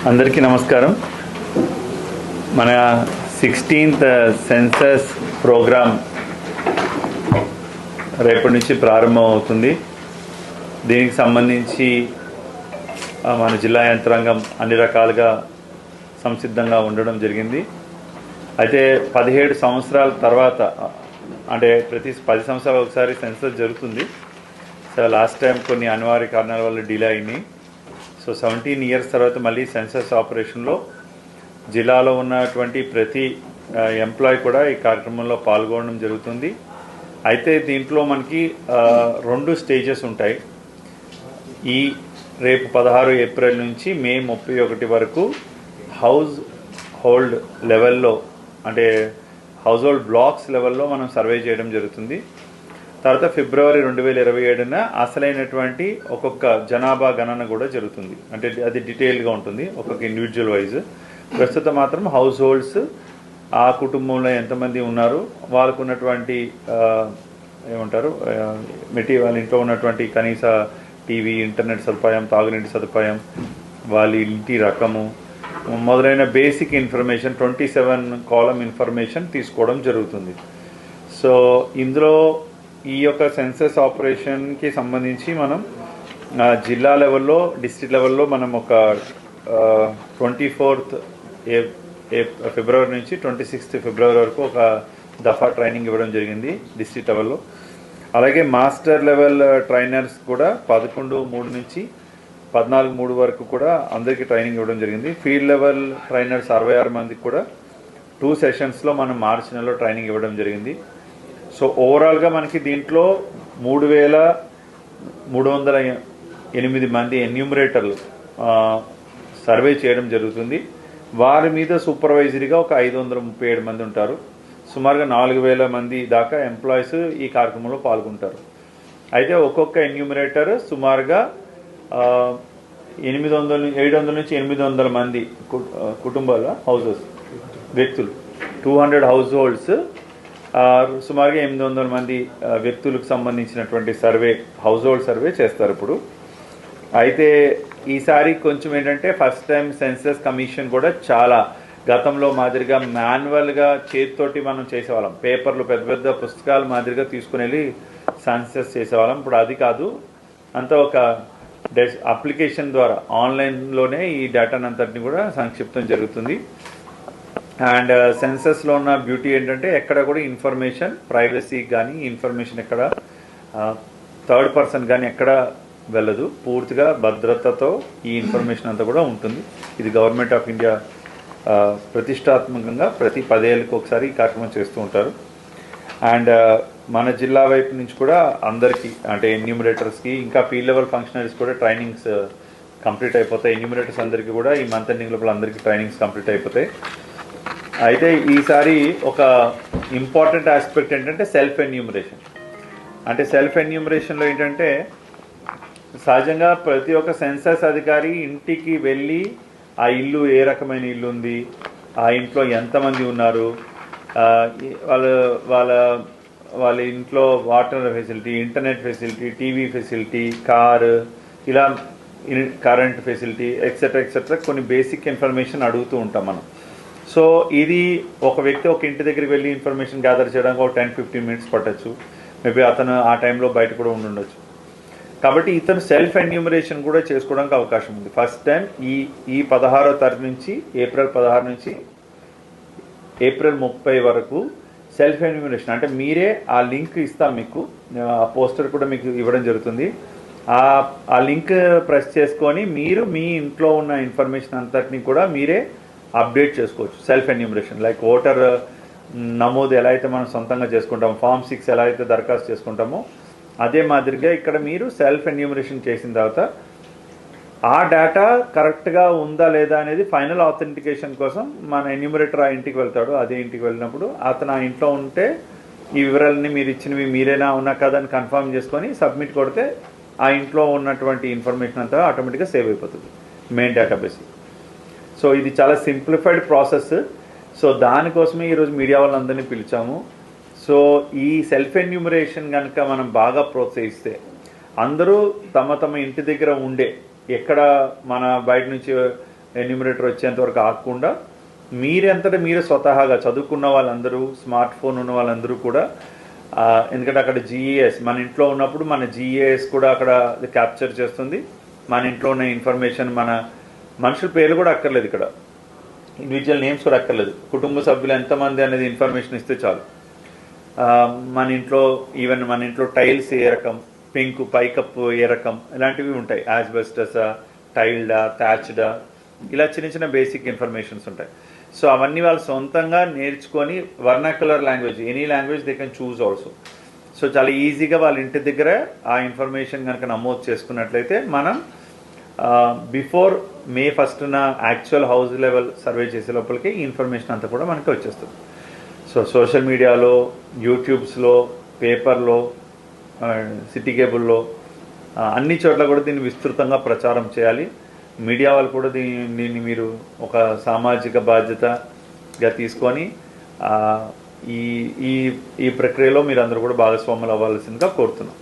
అందరికీ నమస్కారం. మన 16th సెన్సస్ ప్రోగ్రామ్ రేపటి నుంచి ప్రారంభం అవుతుంది. దీనికి సంబంధించి మన జిల్లా యంత్రాంగం అన్ని రకాలుగా సంసిద్ధంగా ఉండడం జరిగింది. అయితే 17 సంవత్సరాల తర్వాత, అంటే ప్రతి 10 సంవత్సరాలు ఒకసారి సెన్సస్ జరుగుతుంది. సో లాస్ట్ టైం కొన్ని అనివార్య కారణాల వల్ల డిలే అయినాయి. సో 17 ఇయర్స్ తర్వాత మళ్ళీ సెన్సస్ ఆపరేషన్లో జిల్లాలో ఉన్నటువంటి ప్రతి ఎంప్లాయీ కూడా ఈ కార్యక్రమంలో పాల్గొనడం జరుగుతుంది. అయితే దీంట్లో మనకి 2 స్టేజెస్ ఉంటాయి. ఈ రేపు 16 ఏప్రిల్ నుంచి మే 31 వరకు హౌస్ హోల్డ్ లెవెల్లో, అంటే హౌస్ హోల్డ్ బ్లాక్స్ లెవెల్లో మనం సర్వే చేయడం జరుగుతుంది. తర్వాత ఫిబ్రవరి 2027న అసలైనటువంటి ఒక్కొక్క జనాభా గణన కూడా జరుగుతుంది. అంటే అది డీటెయిల్గా ఉంటుంది ఒక్కొక్క ఇండివిజువల్ వైజ్. ప్రస్తుతం మాత్రం హౌస్ హోల్డ్స్, ఆ కుటుంబంలో ఎంతమంది ఉన్నారు, వాళ్ళకు ఉన్నటువంటి ఏమంటారు వాళ్ళ ఇంట్లో ఉన్నటువంటి కనీస టీవీ, ఇంటర్నెట్ సదుపాయం, తాగునీటి సదుపాయం, వాళ్ళ ఇంటి రకము మొదలైన బేసిక్ ఇన్ఫర్మేషన్ 27 కాలమ్ ఇన్ఫర్మేషన్ తీసుకోవడం జరుగుతుంది. సో ఇందులో ఈ యొక్క సెన్సస్ ఆపరేషన్కి సంబంధించి మనం జిల్లా లెవెల్లో, డిస్ట్రిక్ట్ లెవెల్లో మనం ఒక 24th ఫిబ్రవరి నుంచి 26th ఫిబ్రవరి వరకు ఒక దఫా ట్రైనింగ్ ఇవ్వడం జరిగింది డిస్ట్రిక్ట్ లెవెల్లో. అలాగే మాస్టర్ లెవెల్ ట్రైనర్స్ కూడా 11/3 నుంచి 14/3 వరకు కూడా అందరికీ ట్రైనింగ్ ఇవ్వడం జరిగింది. ఫీల్డ్ లెవెల్ ట్రైనర్స్ 66 మందికి కూడా 2 సెషన్స్లో మనం మార్చి నెలలో ట్రైనింగ్ ఇవ్వడం జరిగింది. సో ఓవరాల్గా మనకి దీంట్లో 3,308 మంది ఎన్యూమరేటర్లు సర్వే చేయడం జరుగుతుంది. వారి మీద సూపర్వైజరీగా ఒక 537 మంది ఉంటారు. సుమారుగా 4,000 మంది దాకా ఎంప్లాయీస్ ఈ కార్యక్రమంలో పాల్గొంటారు. అయితే ఒక్కొక్క ఎన్యూమరేటర్ సుమారుగా 700 నుంచి 800 మంది కుటుంబాల హౌసెస్, వ్యక్తులు, 200 హౌస్ హోల్డ్స్, సుమారుగా 800 మంది వ్యక్తులకు సంబంధించినటువంటి సర్వే, హౌస్ హోల్డ్ సర్వే చేస్తారు ఇప్పుడు. అయితే ఈసారి కొంచెం ఏంటంటే ఫస్ట్ టైం సెన్సస్ కమిషన్ కూడా చాలా గతంలో మాదిరిగా మాన్యువల్గా చేతితోటి మనం చేసేవాళ్ళం, పేపర్లు పెద్ద పెద్ద పుస్తకాలు మాదిరిగా తీసుకుని వెళ్ళి సెన్సస్ చేసేవాళ్ళం. ఇప్పుడు అది కాదు, అంతా ఒక అప్లికేషన్ ద్వారా ఆన్లైన్లోనే ఈ డేటాను అంతటిని కూడా సంక్షిప్తం జరుగుతుంది. అండ్ సెన్సస్లో ఉన్న బ్యూటీ ఏంటంటే ఎక్కడ కూడా ఇన్ఫర్మేషన్ ప్రైవసీ కానీ, ఇన్ఫర్మేషన్ ఎక్కడ థర్డ్ పర్సన్ కానీ ఎక్కడ వెళ్ళదు. పూర్తిగా భద్రతతో ఈ ఇన్ఫర్మేషన్ అంతా కూడా ఉంటుంది. ఇది గవర్నమెంట్ ఆఫ్ ఇండియా ప్రతిష్టాత్మకంగా ప్రతి 10 ఏళ్ళకి ఒకసారి ఈ కార్యక్రమం చేస్తూ ఉంటారు. అండ్ మన జిల్లా వైపు నుంచి కూడా అందరికీ, అంటే ఎన్యూమరేటర్స్కి, ఇంకా ఫీల్డ్ లెవెల్ ఫంక్షనరీస్ కూడా ట్రైనింగ్స్ కంప్లీట్ అయిపోతాయి. ఎన్యూమరేటర్స్ అందరికీ కూడా ఈ మంత్ ఎండింగ్ లోపల అందరికీ ట్రైనింగ్స్ కంప్లీట్ అయిపోతాయి. అయితే ఈసారి ఒక ఇంపార్టెంట్ ఆస్పెక్ట్ ఏంటంటే సెల్ఫ్ ఎన్యూమరేషన్. అంటే సెల్ఫ్ ఎన్యూమరేషన్లో ఏంటంటే సహజంగా ప్రతి ఒక్క సెన్సస్ అధికారి ఇంటికి వెళ్ళి ఆ ఇల్లు ఏ రకమైన ఇల్లు ఉంది, ఆ ఇంట్లో ఎంతమంది ఉన్నారు, వాళ్ళ వాళ్ళ వాళ్ళ ఇంట్లో water facility, internet facility, TV facility, car, ఇలా కరెంట్ ఫెసిలిటీ ఎక్సెట్రా కొన్ని బేసిక్ ఇన్ఫర్మేషన్ అడుగుతూ ఉంటాం మనం. సో ఇది ఒక వ్యక్తి ఒక ఇంటి దగ్గరికి వెళ్ళి ఇన్ఫర్మేషన్ గ్యాదర్ చేయడానికి ఒక 10-15 మినిట్స్ పట్టచ్చు. మేబీ అతను ఆ టైంలో బయట కూడా ఉండొచ్చు. కాబట్టి ఇతను సెల్ఫ్ ఎన్యూమరేషన్ కూడా చేసుకోవడానికి అవకాశం ఉంది. ఫస్ట్ టైం ఈ 16వ తారీఖు నుంచి, ఏప్రిల్ 16 నుంచి ఏప్రిల్ 30 వరకు సెల్ఫ్ ఎన్యూమరేషన్, అంటే మీరే ఆ లింక్ ఇస్తాం మీకు, ఆ పోస్టర్ కూడా మీకు ఇవ్వడం జరుగుతుంది. ఆ లింక్ ప్రెస్ చేసుకొని మీరు మీ ఇంట్లో ఉన్న ఇన్ఫర్మేషన్ అంతటిని కూడా మీరే అప్డేట్ చేసుకోవచ్చు. సెల్ఫ్ ఎన్యూమరేషన్ లైక్ ఓటర్ నమోదు ఎలా అయితే మనం సొంతంగా చేసుకుంటామో, ఫామ్ 6 ఎలా అయితే దరఖాస్తు చేసుకుంటామో, అదే మాదిరిగా ఇక్కడ మీరు సెల్ఫ్ ఎన్యూమరేషన్ చేసిన తర్వాత ఆ డేటా కరెక్ట్గా ఉందా లేదా అనేది ఫైనల్ ఆథెంటికేషన్ కోసం మన ఎన్యూమరేటర్ ఆ ఇంటికి వెళ్తాడు. అదే ఇంటికి వెళ్ళినప్పుడు అతను ఆ ఇంట్లో ఉంటే ఈ వివరాలని మీరు ఇచ్చినవి మీరేనా ఉన్నా కదా అని కన్ఫర్మ్ చేసుకొని సబ్మిట్ కొడితే ఆ ఇంట్లో ఉన్నటువంటి ఇన్ఫర్మేషన్ అంతా ఆటోమేటిక్గా సేవ్ అయిపోతుంది మెయిన్ డేటాబేస్. సో ఇది చాలా సింప్లిఫైడ్ ప్రాసెస్. సో దానికోసమే ఈరోజు మీడియా వాళ్ళందరినీ పిలిచాము. సో ఈ సెల్ఫ్ ఎన్యూమరేషన్ కనుక మనం బాగా ప్రోత్సహిస్తే అందరూ తమ తమ ఇంటి దగ్గర ఉండే ఎక్కడ మన బయట నుంచి ఎన్యూమరేటర్ వచ్చేంత వరకు ఆగకుండా మీరంతటా మీరే స్వతహాగా చదువుకున్న వాళ్ళందరూ, స్మార్ట్ ఫోన్ ఉన్న వాళ్ళందరూ కూడా, ఎందుకంటే అక్కడ జీఈఎస్ మన ఇంట్లో ఉన్నప్పుడు మన జీఈఎస్ కూడా అక్కడ క్యాప్చర్ చేస్తుంది. మన ఇంట్లో ఉన్న ఇన్ఫర్మేషన్, మన మనుషుల పేర్లు కూడా అక్కర్లేదు, ఇక్కడ ఇండివిజువల్ నేమ్స్ కూడా అక్కర్లేదు, కుటుంబ సభ్యులు ఎంతమంది అనేది ఇన్ఫర్మేషన్ ఇస్తే చాలు. మన ఇంట్లో ఈవెన్ మన ఇంట్లో టైల్స్ ఏ రకం, పెంకు పైకప్పు ఏ రకం, ఇలాంటివి ఉంటాయి. యాజ్బెస్టసా, టైల్డా, థ్యాచ్డా, ఇలా చిన్న చిన్న బేసిక్ ఇన్ఫర్మేషన్స్ ఉంటాయి. సో అవన్నీ వాళ్ళు సొంతంగా నేర్చుకొని vernacular language, any language they can choose also. So చాలా ఈజీగా వాళ్ళ ఇంటి దగ్గర ఆ ఇన్ఫర్మేషన్ కనుక నమోదు చేసుకున్నట్లయితే మనం బిఫోర్ May 1న యాక్చువల్ హౌస్ లెవెల్ సర్వే చేసే లోపలికి ఈ ఇన్ఫర్మేషన్ అంతా కూడా మనకి వచ్చేస్తుంది. సో సోషల్ మీడియాలో, యూట్యూబ్స్లో, పేపర్లో, సిటీ కేబుల్లో, అన్ని చోట్ల కూడా దీన్ని విస్తృతంగా ప్రచారం చేయాలి. మీడియా వాళ్ళు కూడా దీన్ని మీరు ఒక సామాజిక బాధ్యతగా తీసుకొని ఈ ఈ ఈ ప్రక్రియలో మీరు అందరూ కూడా భాగస్వాములు అవ్వాల్సిందిగా కోరుతున్నాం.